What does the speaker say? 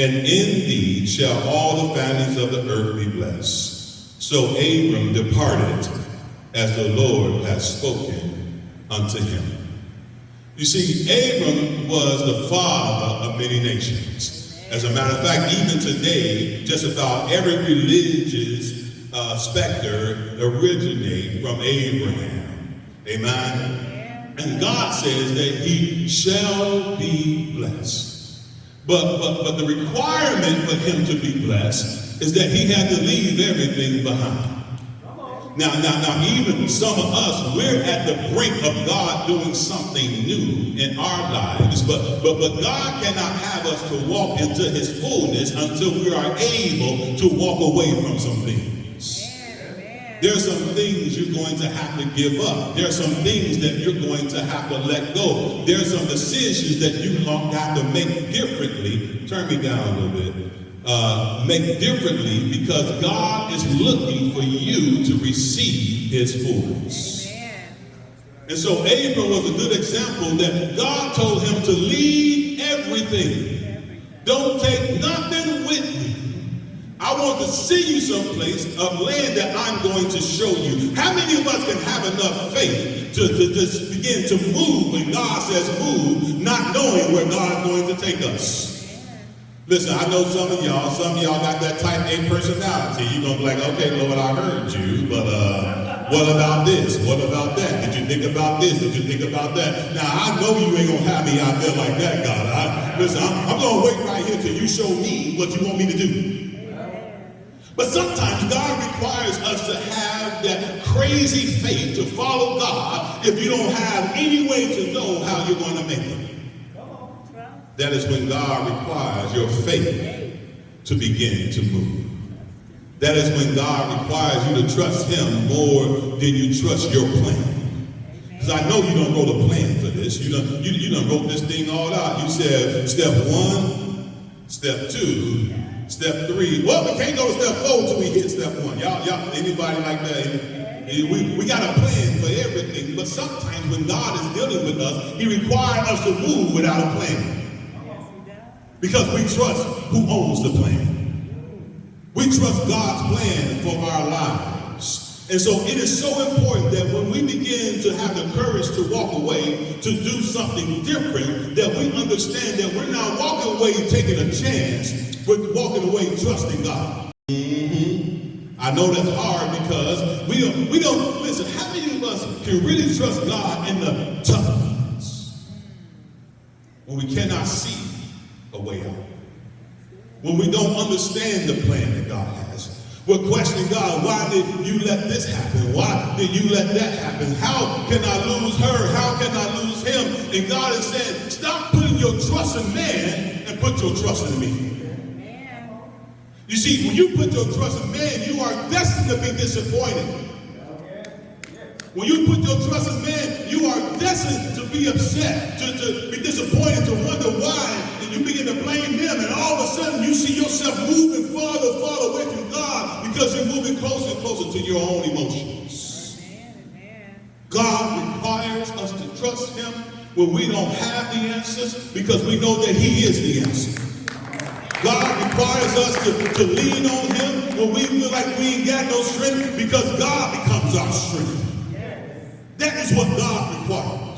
And in thee shall all the families of the earth be blessed. So Abram departed as the Lord had spoken unto him. You see, Abram was the father of many nations. As a matter of fact, even today, just about every religious specter originate from Abraham. Amen? And God says that he shall be blessed. But the requirement for him to be blessed is that he had to leave everything behind. Now, even some of us, we're at the brink of God doing something new in our lives, but God cannot have us to walk into his fullness until we are able to walk away from some things. There's some things you're going to have to give up. There's some things that you're going to have to let go. There's some decisions that you have to make differently. Turn me down a little bit. Make differently, because God is looking for you to receive his fullness. And so Abram was a good example that God told him to leave everything. Don't take nothing with you. I want to see you someplace of land that I'm going to show you. How many of us can have enough faith to just begin to move when God says move, not knowing where God's going to take us? Listen, I know some of y'all got that type A personality. You're going to be like, okay, Lord, I heard you, but what about this? What about that? Did you think about this? Did you think about that? Now, I know you ain't going to have me out there like that, God. Listen, I'm going to wait right here till you show me what you want me to do. But sometimes God requires us to have that crazy faith to follow God if you don't have any way to know how you're going to make it. That is when God requires your faith to begin to move. That is when God requires you to trust him more than you trust your plan. Because I know you don't wrote a plan for this. You done wrote this thing all out. You said step 1, step 2, step 3. Well, we can't go to step 4 till we hit step 1. Y'all, anybody like that? We got a plan for everything. But sometimes when God is dealing with us, he requires us to move without a plan. Because we trust who owns the plan. We trust God's plan for our lives. And so it is so important that when we begin to have the courage to walk away, to do something different, that we understand that we're not walking away taking a chance, we're walking away trusting God. I know that's hard because we don't, listen, how many of us can really trust God in the tough times? When we cannot see a way out. When we don't understand the plan that God has. We're questioning God, why did you let this happen? Why did you let that happen? How can I lose her? How can I lose him? And God is saying, stop putting your trust in man and put your trust in me. You see, when you put your trust in man, you are destined to be disappointed. When you put your trust in man, you are destined to be upset, to be disappointed, to wonder why, and you begin to blame him, and all of a sudden you see yourself moving farther away from God because you're moving closer and closer to your own emotions. God requires us to trust him when we don't have the answers, because we know that he is the answer. God requires us to lean on him when we feel like we ain't got no strength, because God becomes our strength. That is what God requires.